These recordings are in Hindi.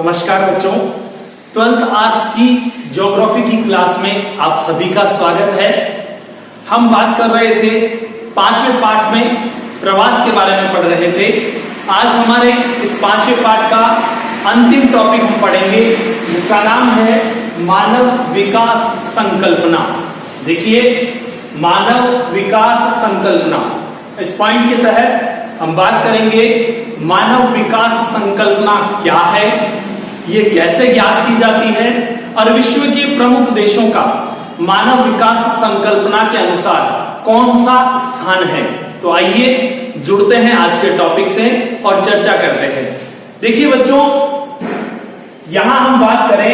नमस्कार बच्चों, 12th आर्ट्स की ज्योग्राफी की क्लास में आप सभी का स्वागत है। हम बात कर रहे थे 5वें पार्ट में प्रवास के बारे में पढ़ रहे थे। आज हमारे इस 5वें पार्ट का अंतिम टॉपिक हम पढ़ेंगे जिसका नाम है मानव विकास संकल्पना। देखिए, मानव विकास संकल्पना, इस पॉइंट के तहत हम बात करेंगे मानव विकास संकल्पना क्या है, ये कैसे ज्ञात की जाती है और विश्व के प्रमुख देशों का मानव विकास संकल्पना के अनुसार कौन सा स्थान है। तो आइए जुड़ते हैं आज के टॉपिक से और चर्चा करते हैं। देखिए बच्चों, यहां हम बात करें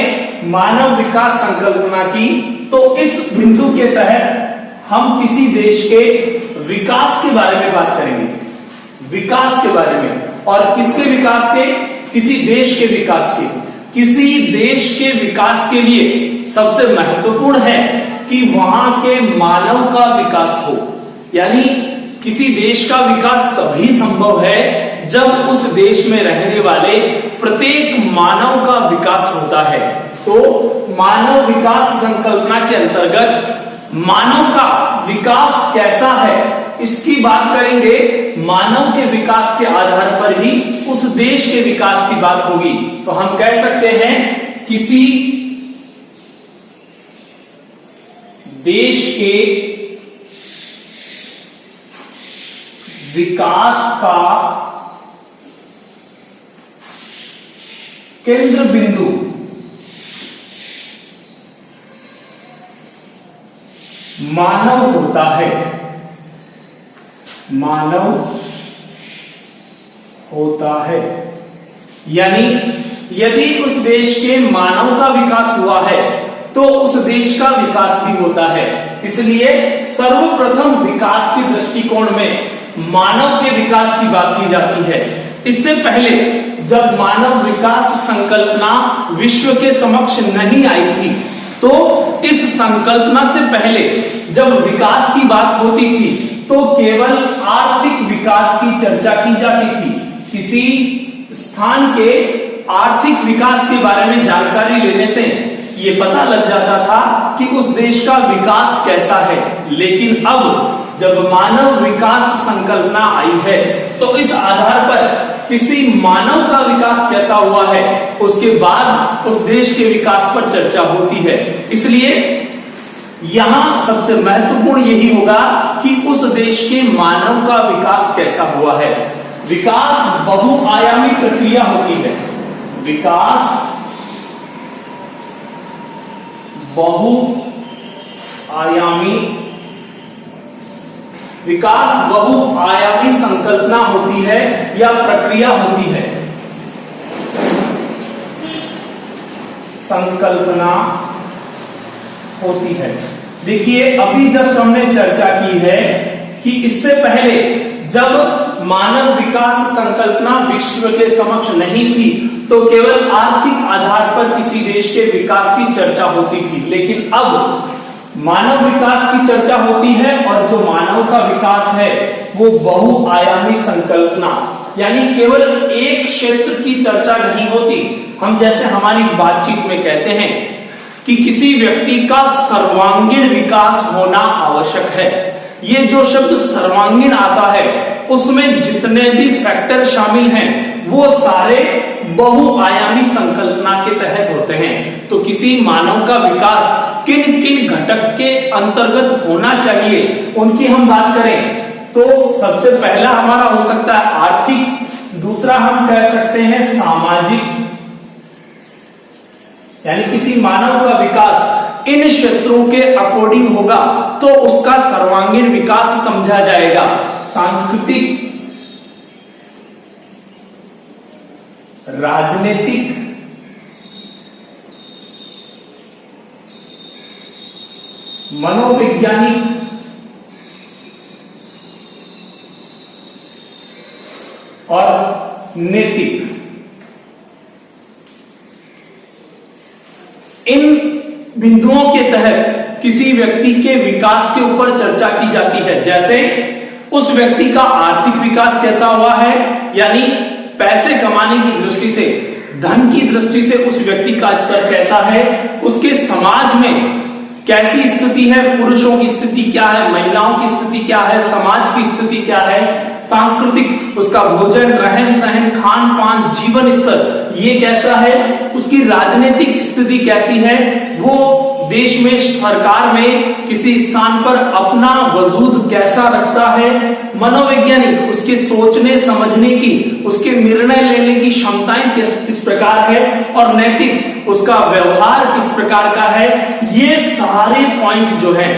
मानव विकास संकल्पना की, तो इस बिंदु के तहत हम किसी देश के विकास के बारे में बात करेंगे, विकास के बारे में। और किसके विकास के? किसी देश के विकास के। किसी देश के विकास के लिए सबसे महत्वपूर्ण है कि वहां के मानव का विकास हो, यानी किसी देश का विकास तभी संभव है जब उस देश में रहने वाले प्रत्येक मानव का विकास होता है। तो मानव विकास संकल्पना के अंतर्गत मानव का विकास कैसा है इसकी बात करेंगे। मानव के विकास के आधार पर ही उस देश के विकास की बात होगी। तो हम कह सकते हैं किसी देश के विकास का केंद्र बिंदु मानव होता है, मानव होता है। यानी यदि उस देश के मानव का विकास हुआ है तो उस देश का विकास भी होता है। इसलिए सर्वप्रथम विकास के दृष्टिकोण में मानव के विकास की बात की जाती है। इससे पहले जब मानव विकास संकल्पना विश्व के समक्ष नहीं आई थी, तो इस संकल्पना से पहले जब विकास की बात होती थी तो केवल आर्थिक विकास की चर्चा की जाती थी। किसी स्थान के आर्थिक विकास के बारे में जानकारी लेने से ये पता लग जाता था कि उस देश का विकास कैसा है। लेकिन अब जब मानव विकास संकल्पना आई है तो इस आधार पर किसी मानव का विकास कैसा हुआ है उसके बाद उस देश के विकास पर चर्चा होती है। इसलिए यहां सबसे महत्वपूर्ण यही होगा कि उस देश के मानव का विकास कैसा हुआ है। विकास बहुआयामी प्रक्रिया होती है, विकास बहुआयामी संकल्पना होती है या प्रक्रिया होती है। संकल्पना होती है। देखिए, अभी जस्ट हमने चर्चा की है कि इससे पहले जब मानव विकास संकल्पना विश्व के समक्ष नहीं थी तो केवल आर्थिक आधार पर किसी देश के विकास की चर्चा होती थी। लेकिन अब मानव विकास की चर्चा होती है और जो मानव का विकास है वो बहुआयामी संकल्पना, यानी केवल एक क्षेत्र की चर्चा नहीं होती। हम जैसे हमारी बातचीत में कहते हैं कि किसी व्यक्ति का सर्वांगीण विकास होना आवश्यक है। ये जो शब्द सर्वांगीण आता है उसमें जितने भी फैक्टर शामिल हैं वो सारे बहुआयामी संकल्पना के तहत होते हैं। तो किसी मानव का विकास किन किन घटक के अंतर्गत होना चाहिए उनकी हम बात करें तो सबसे पहला हमारा हो सकता है आर्थिक, दूसरा हम कह सकते हैं सामाजिक, यानी किसी मानव का विकास इन क्षेत्रों के अकॉर्डिंग होगा तो उसका सर्वांगीण विकास समझा जाएगा। सांस्कृतिक, राजनीतिक, मनोवैज्ञानिक, और नैतिक, इन बिंदुओं के तहत किसी व्यक्ति के विकास के ऊपर चर्चा की जाती है। जैसे उस व्यक्ति का आर्थिक विकास कैसा हुआ है, यानी पैसे कमाने की दृष्टि से धन की दृष्टि से उस व्यक्ति का स्तर कैसा है, उसके समाज में कैसी स्थिति है, पुरुषों की स्थिति क्या है, महिलाओं की स्थिति क्या है, समाज की स्थिति क्या है, सांस्कृतिक उसका भोजन, रहन सहन, खान पान, जीवन स्तर ये कैसा है, उसकी राजनीतिक स्थिति कैसी है, वो देश में सरकार में किसी स्थान पर अपना वजूद कैसा रखता है, मनोवैज्ञानिक उसके सोचने समझने की, उसके निर्णय लेने की क्षमताएं किस प्रकार है, और नैतिक उसका व्यवहार किस प्रकार का है, ये सारे पॉइंट जो हैं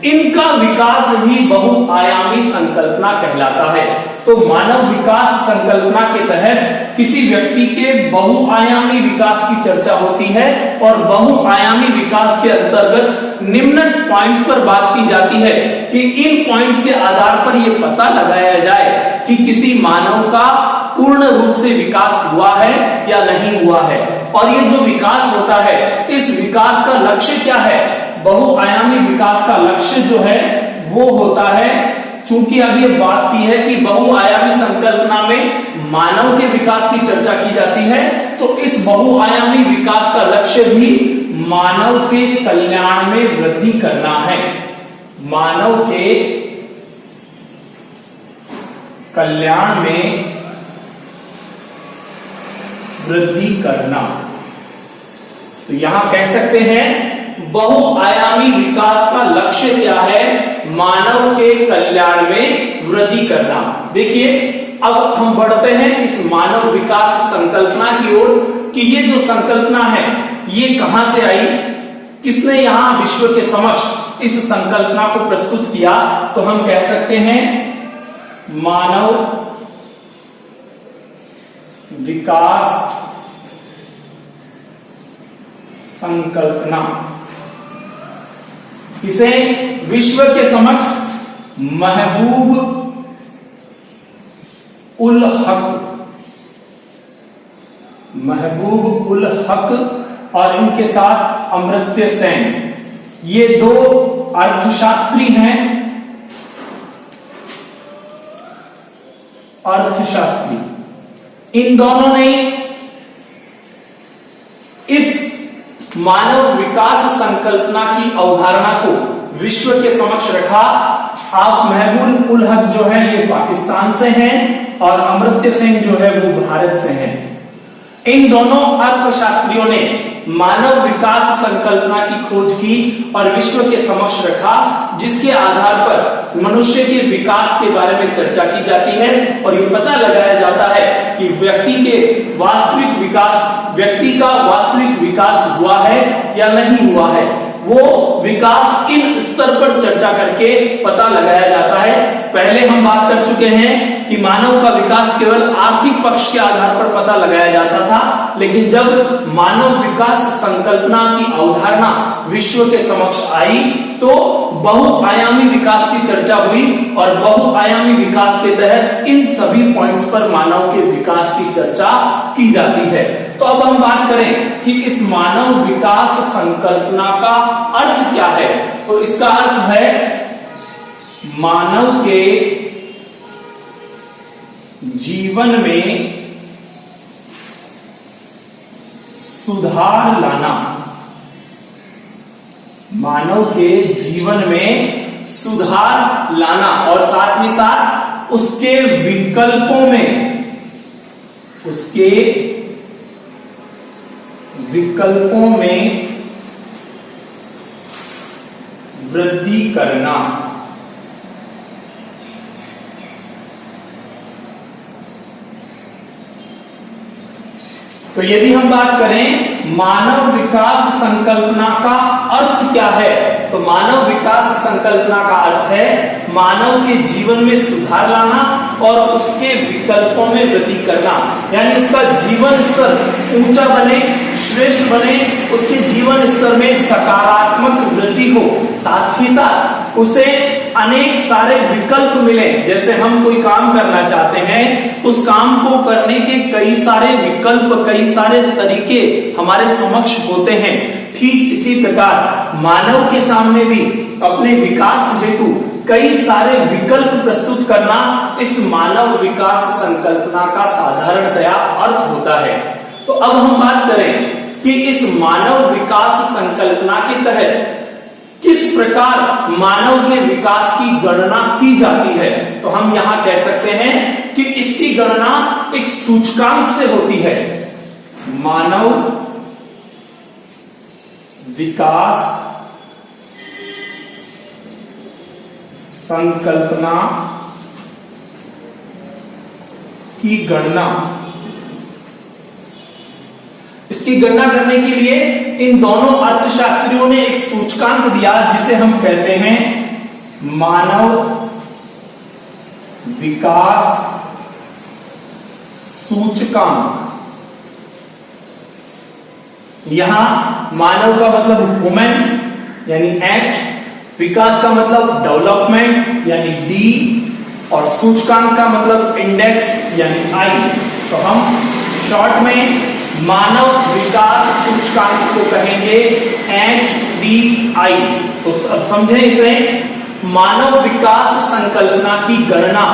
इनका विकास ही बहुआयामी संकल्पना कहलाता है। तो मानव विकास संकल्पना के तहत किसी व्यक्ति के बहुआयामी विकास की चर्चा होती है और बहुआयामी विकास के अंतर्गत निम्न पॉइंट्स पर बात की जाती है कि इन पॉइंट्स के आधार पर यह पता लगाया जाए कि किसी मानव का पूर्ण रूप से विकास हुआ है या नहीं हुआ है, और ये जो विकास होता है इस विकास का लक्ष्य क्या है। बहुआयामी विकास का लक्ष्य जो है वो होता है, चूंकि अब ये बात की है कि बहुआयामी संकल्पना में मानव के विकास की चर्चा की जाती है, तो इस बहुआयामी विकास का लक्ष्य भी मानव के कल्याण में वृद्धि करना है, मानव के कल्याण में वृद्धि करना। तो यहां कह सकते हैं बहुआयामी विकास का लक्ष्य क्या है, मानव के कल्याण में वृद्धि करना। देखिए अब हम बढ़ते हैं इस मानव विकास संकल्पना की ओर कि ये जो संकल्पना है ये कहां से आई, किसने यहां विश्व के समक्ष इस संकल्पना को प्रस्तुत किया। तो हम कह सकते हैं मानव विकास संकल्पना, इसे विश्व के समक्ष महबूब उल हक और इनके साथ अमर्त्य सेन, ये दो अर्थशास्त्री हैं, इन दोनों ने इस मानव विकास संकल्पना की अवधारणा को विश्व के समक्ष रखा। आप महबूब उल हक जो है ये पाकिस्तान से हैं और अमर्त्य सेन जो है वो भारत से हैं। इन दोनों अर्थशास्त्रियों ने मानव विकास संकल्पना की खोज की और विश्व के समक्ष रखा, जिसके आधार पर मनुष्य के विकास के बारे में चर्चा की जाती है और ये पता लगाया जाता है कि व्यक्ति का वास्तविक विकास हुआ है या नहीं हुआ है। वो विकास इन स्तर पर चर्चा करके पता लगाया जाता है। पहले हम बात कर चुके हैं कि मानव का विकास केवल आर्थिक पक्ष के आधार पर पता लगाया जाता था, लेकिन जब मानव विकास संकल्पना की अवधारणा विश्व के समक्ष आई तो बहुआयामी विकास की चर्चा हुई और बहुआयामी विकास के तहत इन सभी पॉइंट्स पर मानव के विकास की चर्चा की जाती है। तो अब हम बात करें कि इस मानव विकास संकल्पना का अर्थ क्या है। तो इसका अर्थ है मानव के जीवन में सुधार लाना, मानव के जीवन में सुधार लाना और साथ ही साथ उसके विकल्पों में वृद्धि करना। तो यदि हम बात करें मानव विकास संकल्पना का अर्थ क्या है, तो मानव विकास संकल्पना का अर्थ है मानव के जीवन में सुधार लाना और उसके विकल्पों में वृद्धि करना, यानी उसका जीवन स्तर ऊंचा बने, श्रेष्ठ बने, उसके जीवन स्तर में सकारात्मक वृद्धि हो, साथ ही साथ उसे अनेक सारे विकल्प मिले। जैसे हम कोई काम करना चाहते हैं, उस काम को करने के कई सारे विकल्प, कई सारे तरीके हमारे समक्ष होते हैं। ठीक इसी प्रकार मानव के सामने भी अपने विकास हेतु कई सारे विकल्प प्रस्तुत करना इस मानव विकास संकल्पना का साधारणतया अर्थ होता है। तो अब हम बात करें कि इस मानव विकास संकल्पना के तहत किस प्रकार मानव के विकास की गणना की जाती है। तो हम यहां कह सकते हैं कि इसकी गणना एक सूचकांक से होती है। मानव विकास संकल्पना की गणना, इसकी गणना करने के लिए इन दोनों अर्थशास्त्रियों ने एक सूचकांक दिया जिसे हम कहते हैं मानव विकास सूचकांक। यहां मानव का मतलब ह्यूमन यानी H, विकास का मतलब डेवलपमेंट यानी D, और सूचकांक का मतलब इंडेक्स यानी I। तो हम शॉर्ट में मानव विकास सूचकांक को कहेंगे HDI। तो अब समझें इसे, मानव विकास संकल्पना की गणना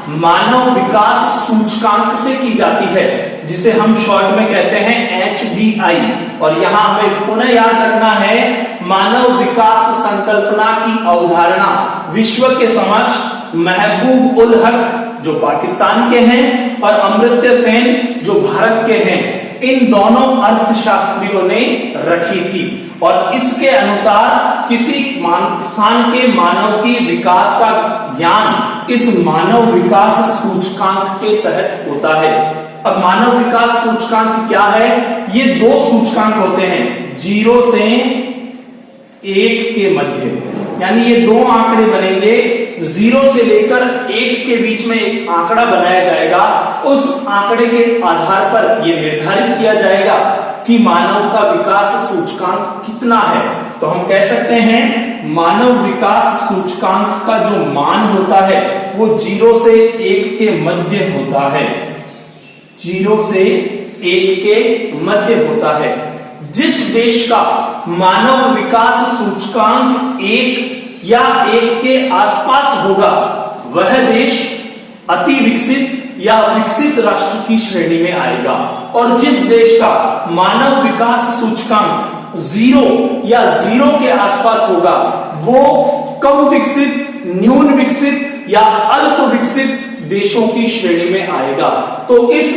मानव विकास सूचकांक से की जाती है, जिसे हम शॉर्ट में कहते हैं HDI। और यहां हमें पुनः याद रखना है, मानव विकास संकल्पना की अवधारणा विश्व के समक्ष महबूब उल हक जो पाकिस्तान के हैं और अमर्त्य सेन जो भारत के हैं, इन दोनों अर्थशास्त्रियों ने रखी थी। और इसके अनुसार किसी स्थान के मानव की विकास का ज्ञान इस मानव विकास सूचकांक के तहत होता है। अब मानव विकास सूचकांक क्या है? ये दो सूचकांक होते हैं, 0 से 1 के मध्य, यानी ये दो आंकड़े बनेंगे, 0 से लेकर 1 के बीच में एक आंकड़ा बनाया जाएगा। उस आंकड़े के आधार पर यह निर्धारित किया जाएगा कि मानव का विकास सूचकांक कितना है। तो हम कह सकते हैं मानव विकास सूचकांक का जो मान होता है वो 0 से 1 के मध्य होता है, 0 से 1 के मध्य होता है। जिस देश का मानव विकास सूचकांक 1 या 1 के आसपास होगा वह देश अति विकसित या विकसित राष्ट्र की श्रेणी में आएगा, और जिस देश का मानव विकास सूचकांक 0 या 0 के आसपास होगा वो कम विकसित, न्यून विकसित या अल्प विकसित देशों की श्रेणी में आएगा। तो इस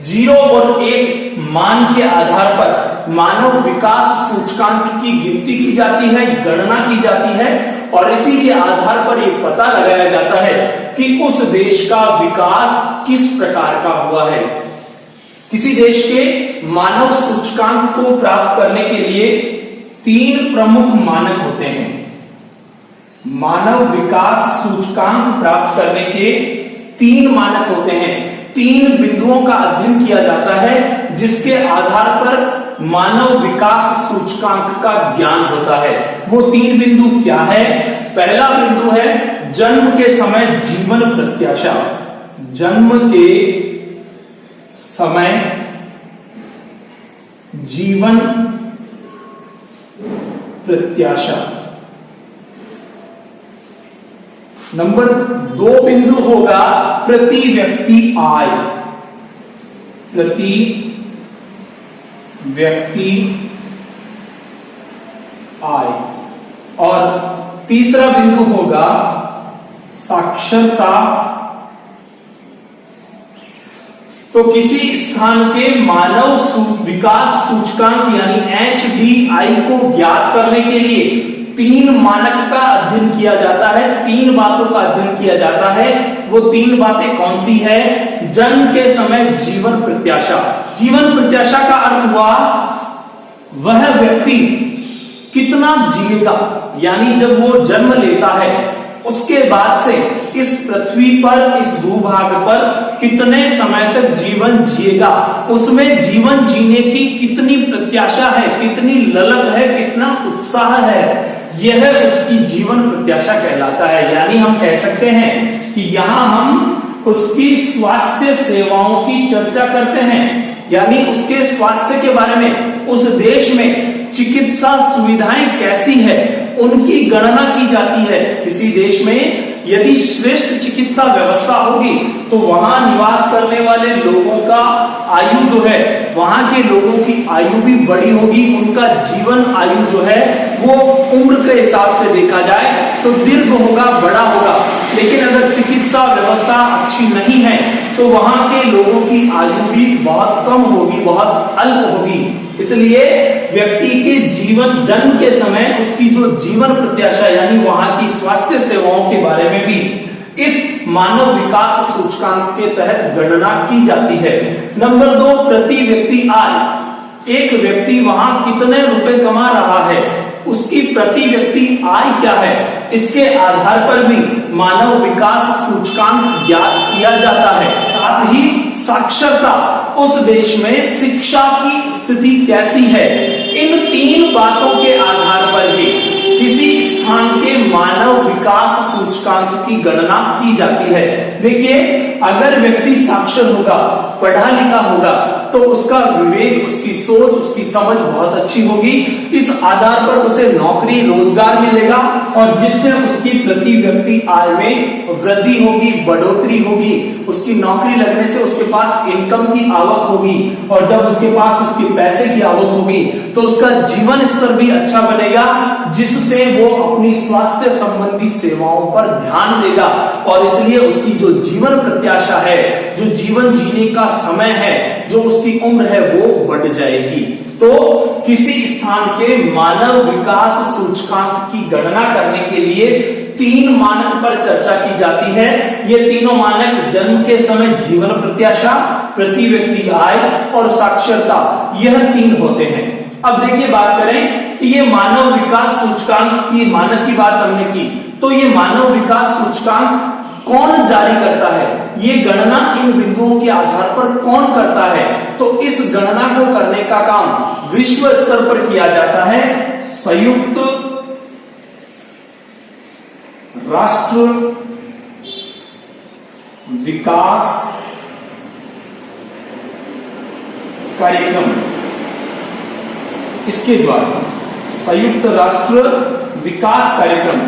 0 और 1 मान के आधार पर मानव विकास सूचकांक की गिनती की जाती है, गणना की जाती है, और इसी के आधार पर यह पता लगाया जाता है कि उस देश का विकास किस प्रकार का हुआ है। किसी देश के मानव सूचकांक को प्राप्त करने के लिए 3 प्रमुख मानक होते हैं। मानव विकास सूचकांक प्राप्त करने के 3 मानक होते हैं, 3 बिंदुओं का अध्ययन किया जाता है जिसके आधार पर मानव विकास सूचकांक का ज्ञान होता है। वो 3 बिंदु क्या है? पहला बिंदु है जन्म के समय जीवन प्रत्याशा। जन्म के समय जीवन प्रत्याशा। नंबर 2 बिंदु होगा प्रति व्यक्ति आय। प्रति व्यक्ति आय। और तीसरा बिंदु होगा साक्षरता। तो किसी स्थान के मानव विकास सूचकांक यानी HDI को ज्ञात करने के लिए 3 मानक का अध्ययन किया जाता है, 3 बातों का अध्ययन किया जाता है। वो 3 बातें कौन सी है? जन्म के समय जीवन प्रत्याशा। जीवन प्रत्याशा का अर्थ हुआ वह व्यक्ति कितना जिएगा, यानी जब वो जन्म लेता है उसके बाद से इस पृथ्वी पर, इस भूभाग पर कितने समय तक जीवन जिएगा, उसमें जीवन जीने की कितनी प्रत्याशा है, कितनी ललक है, कितना उत्साह है, यह उसकी जीवन प्रत्याशा कहलाता है। यानी हम कह सकते हैं कि यहां हम उसकी स्वास्थ्य सेवाओं की चर्चा करते हैं, यानी उसके स्वास्थ्य के बारे में, उस देश में चिकित्सा सुविधाएं कैसी है, उनकी गणना की जाती है। किसी देश में यदि श्रेष्ठ चिकित्सा व्यवस्था होगी तो वहां निवास करने वाले लोगों का आयु जो है, वहां के लोगों की आयु भी बड़ी होगी, उनका जीवन आयु जो है वो उम्र के हिसाब से देखा जाए तो दीर्घ होगा, बड़ा होगा। लेकिन अगर चिकित्सा व्यवस्था अच्छी नहीं है तो वहां के लोगों की आयु भी बहुत कम होगी, बहुत अल्प होगी। इसलिए व्यक्ति के जीवन, जन्म के समय उसकी जो जीवन प्रत्याशा यानी वहां की स्वास्थ्य सेवाओं के बारे में भी इस मानव विकास सूचकांक के तहत गणना की जाती है। नंबर 2, प्रति व्यक्ति आय। एक व्यक्ति वहां कितने रुपए कमा रहा है, उसकी प्रति व्यक्ति आय क्या है, इसके आधार पर भी मानव विकास सूचकांक ज्ञात किया जाता है। साथ ही साक्षरता, उस देश में शिक्षा की स्थिति कैसी है, इन 3 बातों के आधार पर ही किसी स्थान के मानव विकास सूचकांक की गणना की जाती है। देखिए, अगर व्यक्ति साक्षर होगा, पढ़ा लिखा होगा तो उसका विवेक, उसकी सोच, उसकी समझ बहुत अच्छी होगी। इस आधार पर उसे नौकरी, रोजगार मिलेगा और जिससे उसकी प्रति व्यक्ति आय में वृद्धि होगी, बढ़ोतरी होगी। उसकी नौकरी लगने से उसके पास इनकम की आवक होगी और जब उसके पास उसके पैसे की आवक होगी तो उसका जीवन स्तर भी अच्छा बनेगा, जिससे वो अपनी स्वास्थ्य संबंधी सेवाओं पर ध्यान देगा और इसलिए उसकी जो जीवन प्रत्याशा है, जो जीवन जीने का समय है, जो उसकी उम्र है वो बढ़ जाएगी। तो किसी स्थान के मानव विकास सूचकांक की गणना करने के लिए 3 मानक पर चर्चा की जाती है। ये तीनों मानक जन्म के समय जीवन प्रत्याशा, प्रति व्यक्ति आय और साक्षरता, यह 3 होते हैं। अब देखिए, बात करें कि ये मानव विकास सूचकांक की मानक की बात हमने की, तो ये मानव विकास सूचकांक कौन जारी करता है, ये गणना इन बिंदुओं के आधार पर कौन करता है, तो इस गणना को करने का काम विश्व स्तर पर किया जाता है संयुक्त राष्ट्र विकास कार्यक्रम, इसके द्वारा संयुक्त राष्ट्र विकास कार्यक्रम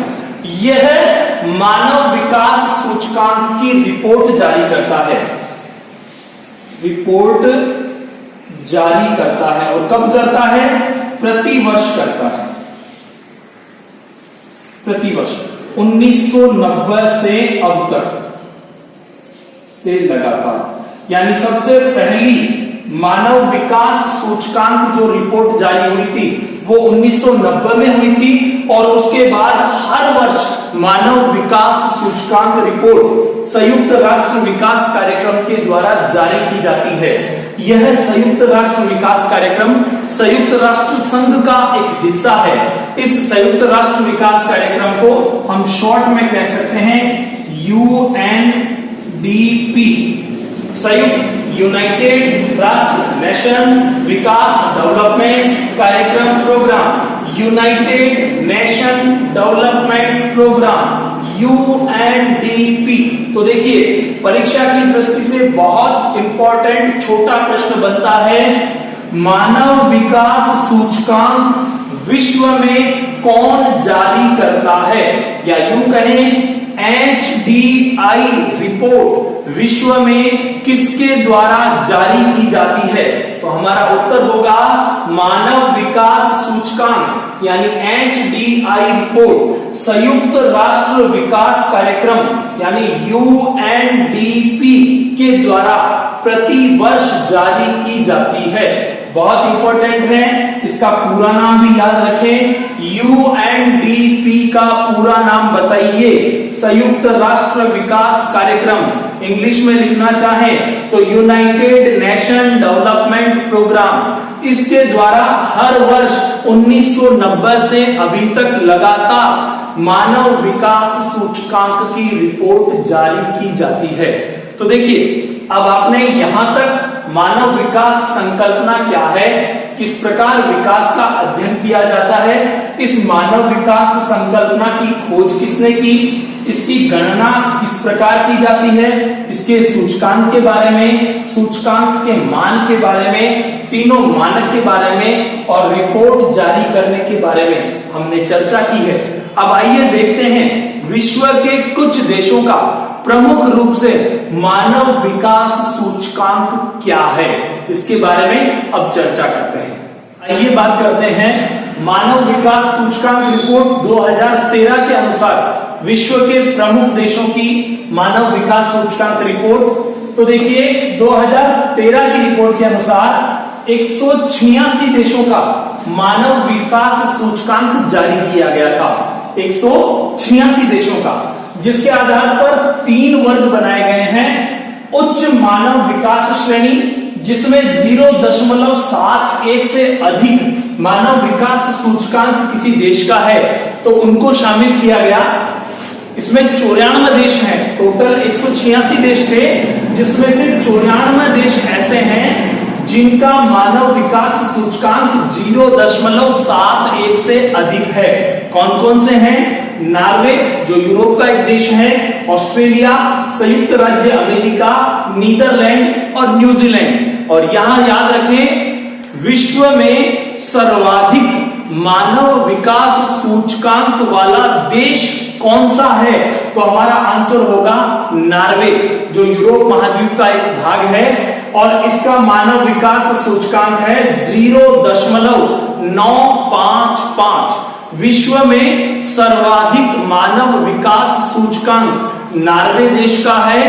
यह मानव विकास सूचकांक की रिपोर्ट जारी करता है। रिपोर्ट जारी करता है और कब करता है? प्रति वर्ष करता है, प्रति वर्ष 1990 से अब तक से लगातार, यानी सबसे पहली मानव विकास सूचकांक जो रिपोर्ट जारी हुई थी वो 1990 में हुई थी और उसके बाद हर वर्ष मानव विकास सूचकांक रिपोर्ट संयुक्त राष्ट्र विकास कार्यक्रम के द्वारा जारी की जाती है। यह संयुक्त राष्ट्र विकास कार्यक्रम संयुक्त राष्ट्र संघ का एक हिस्सा है। इस संयुक्त राष्ट्र विकास कार्यक्रम को हम शॉर्ट में कह सकते हैं UNDP, संयुक्त यूनाइटेड राष्ट्र नेशन विकास डेवलपमेंट कार्यक्रम program, united nation development program, UNDP। तो देखिए, परीक्षा की दृष्टि से बहुत इंपॉर्टेंट छोटा प्रश्न बनता है, मानव विकास सूचकांक विश्व में कौन जारी करता है, या यूं कहें HDI रिपोर्ट विश्व में किसके द्वारा जारी की जाती है? तो हमारा उत्तर होगा मानव विकास सूचकांक यानी HDI रिपोर्ट संयुक्त राष्ट्र विकास कार्यक्रम यानी UNDP के द्वारा प्रति वर्ष जारी की जाती है। बहुत इंपॉर्टेंट है, इसका पूरा नाम भी याद रखें। UNDP का पूरा नाम बताइए, संयुक्त राष्ट्र विकास कार्यक्रम। इंग्लिश में लिखना चाहें तो यूनाइटेड नेशन डेवलपमेंट प्रोग्राम। इसके द्वारा हर वर्ष 1990 से अभी तक लगातार मानव विकास सूचकांक की रिपोर्ट जारी की जाती है। तो देखिए, अब आपने यहां तक मानव विकास संकल्पना क्या है, किस प्रकार विकास का अध्ययन किया जाता है, इस मानव विकास संकल्पना की खोज किसने की, इसकी गणना किस प्रकार की जाती है, इसके सूचकांक के बारे में, सूचकांक के मान के बारे में, तीनों मानक के बारे में और रिपोर्ट जारी करने के बारे में हमने चर्चा की है। अब आइए देखते हैं विश्व के कुछ देशों का प्रमुख रूप से मानव विकास सूचकांक क्या है, इसके बारे में अब चर्चा करते हैं। आइए बात करते हैं मानव विकास सूचकांक रिपोर्ट 2013 के अनुसार विश्व के प्रमुख देशों की मानव विकास सूचकांक रिपोर्ट। तो देखिए 2013 की रिपोर्ट के अनुसार 186 देशों का मानव विकास सूचकांक जारी किया गया था। 186 देशों का, जिसके आधार पर 3 वर्ग बनाए गए हैं। उच्च मानव विकास श्रेणी, जिसमें 0.71 से अधिक मानव विकास सूचकांक किसी देश का है तो उनको शामिल किया गया। इसमें 94 देश हैं, टोटल 186 देश थे, जिसमें से 94 देश ऐसे हैं जिनका मानव विकास सूचकांक 0.71 से अधिक है। कौन कौन से हैं? नॉर्वे, जो यूरोप का एक देश है, ऑस्ट्रेलिया, संयुक्त राज्य अमेरिका, नीदरलैंड और न्यूजीलैंड। और यहां याद रखें, विश्व में सर्वाधिक मानव विकास सूचकांक वाला देश कौन सा है? तो हमारा आंसर होगा नॉर्वे, जो यूरोप महाद्वीप का एक भाग है और इसका मानव विकास सूचकांक है 0.955। विश्व में सर्वाधिक मानव विकास सूचकांक नॉर्वे देश का है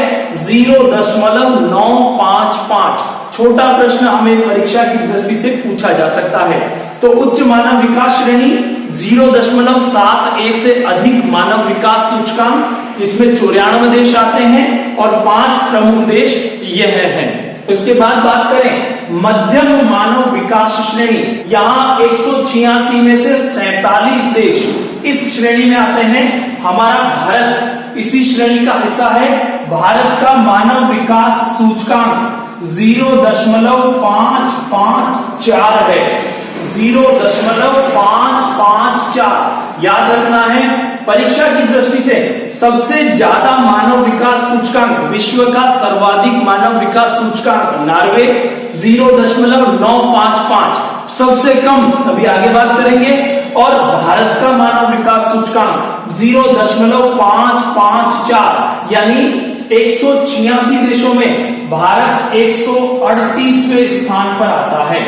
0.955। छोटा प्रश्न हमें परीक्षा की दृष्टि से पूछा जा सकता है। तो उच्च मानव विकास श्रेणी 0.71 से अधिक मानव विकास सूचकांक, इसमें 94 देश आते हैं और 5 प्रमुख देश यह हैं। इसके बाद बात करें मध्यम मानव विकास श्रेणी, यहां 186 में से 47 देश इस श्रेणी में आते हैं। हमारा भारत इसी श्रेणी का हिस्सा है। भारत का मानव विकास सूचकांक 0.554 है, 0.554। याद रखना है, परीक्षा की दृष्टि से सबसे ज्यादा मानव विकास सूचकांक, विश्व का सर्वाधिक मानव विकास सूचकांक नॉर्वे 0.955, सबसे कम अभी आगे बात करेंगे, और भारत का मानव विकास सूचकांक 0.554। यानी 186 देशों में भारत 138वें स्थान पर आता है।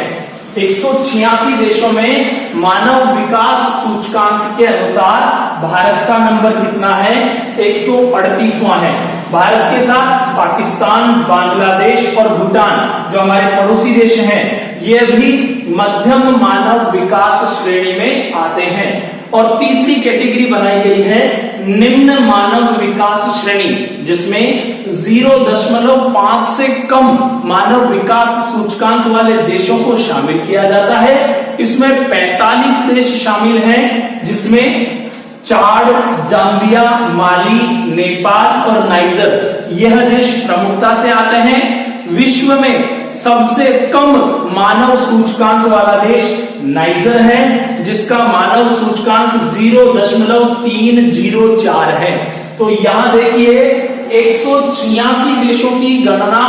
186 देशों में मानव विकास सूचकांक के अनुसार भारत का नंबर कितना है? 138वां है। भारत के साथ पाकिस्तान, बांग्लादेश और भूटान, जो हमारे पड़ोसी देश हैं, ये भी मध्यम मानव विकास श्रेणी में आते हैं। और तीसरी कैटेगरी बनाई गई है निम्न मानव विकास श्रेणी, जिसमें 0.5 से कम मानव विकास सूचकांक वाले देशों को शामिल किया जाता है। इसमें 45 देश शामिल हैं, जिसमें चाड, जाम्बिया, माली, नेपाल और नाइजर, यह देश प्रमुखता से आते हैं। विश्व में सबसे कम मानव सूचकांक वाला देश नाइजर है, जिसका मानव सूचकांक 0.304 है। तो यहां देखिए 186 देशों की गणना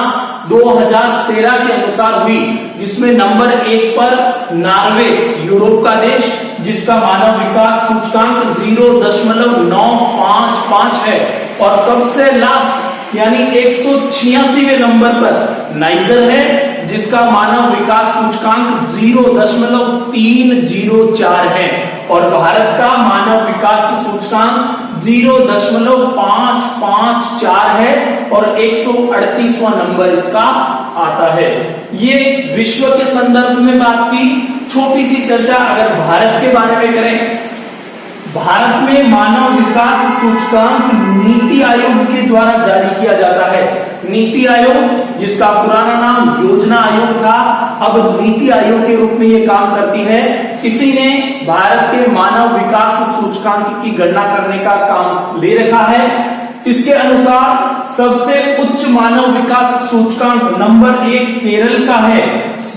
2013 के अनुसार हुई, जिसमें नंबर 1 पर नॉर्वे, यूरोप का देश, जिसका मानव विकास सूचकांक 0.955 है, और सबसे लास्ट यानी 186वें नंबर पर नाइजर है, जिसका मानव विकास सूचकांक 0.304 है, और भारत का मानव विकास सूचकांक 0.554 है और 138वां नंबर इसका आता है। ये विश्व के संदर्भ में बात की। छोटी सी चर्चा अगर भारत के बारे में करें, भारत में मानव विकास सूचकांक नीति आयोग के द्वारा जारी किया जाता है। नीति आयोग, जिसका पुराना नाम योजना आयोग था, अब नीति आयोग के रूप में ये काम करती है। इसी ने भारत के मानव विकास सूचकांक की गणना करने का काम ले रखा है। इसके अनुसार सबसे उच्च मानव विकास सूचकांक नंबर 1 केरल का है।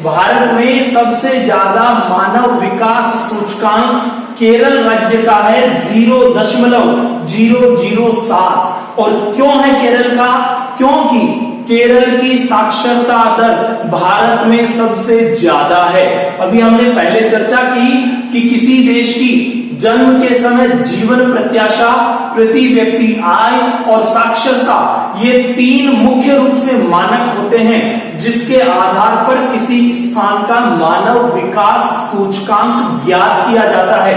भारत में सबसे ज्यादा मानव विकास सूचकांक केरल राज्य का है 0.007। और क्यों है केरल का? क्योंकि केरल की साक्षरता दर भारत में सबसे ज्यादा है। अभी हमने पहले चर्चा की कि किसी देश की जन्म के समय जीवन प्रत्याशा, प्रति व्यक्ति आय और साक्षरता, ये 3 मुख्य रूप से मानक होते हैं जिसके आधार पर किसी स्थान का मानव विकास सूचकांक ज्ञात किया जाता है।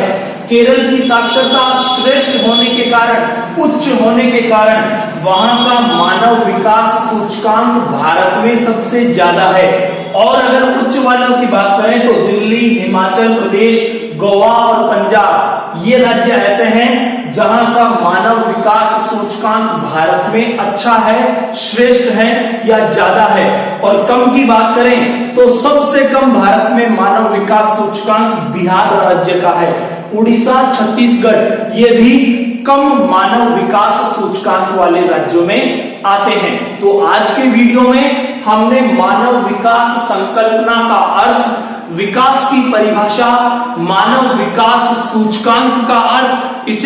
केरल की साक्षरता श्रेष्ठ होने के कारण, उच्च होने के कारण वहां का मानव विकास सूचकांक भारत में सबसे ज्यादा है। और अगर उच्च वालों की बात करें तो दिल्ली, हिमाचल प्रदेश, गोवा और पंजाब, ये राज्य ऐसे हैं जहां का मानव विकास सूचकांक भारत में अच्छा है, श्रेष्ठ है या ज्यादा है। और कम की बात करें तो सबसे कम भारत में मानव विकास सूचकांक बिहार राज्य का है। उड़ीसा, छत्तीसगढ़ ये भी कम मानव विकास सूचकांक वाले राज्यों में आते हैं। तो आज के वीडियो में हमने मानव विकास संकल्पना का अर्थ, विकास की परिभाषा, मानव विकास सूचकांक का अर्थ, इस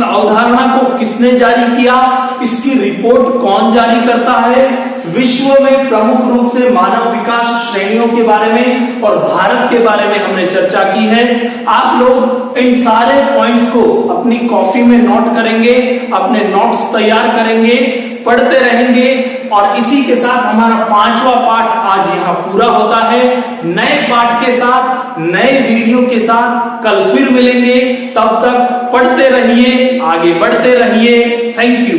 अवधारणा को किसने जारी किया, इसकी रिपोर्ट कौन जारी करता है, विश्व में प्रमुख रूप से मानव विकास श्रेणियों के बारे में और भारत के बारे में हमने चर्चा की है। आप लोग इन सारे पॉइंट्स को अपनी कॉपी में नोट करेंगे, अपने नोट्स तैयार करेंगे, पढ़ते रहेंगे। और इसी के साथ हमारा 5वां पाठ आज यहाँ पूरा होता है। नए पाठ के साथ, नए वीडियो के साथ कल फिर मिलेंगे। तब तक पढ़ते रहिए, आगे बढ़ते रहिए। Thank you.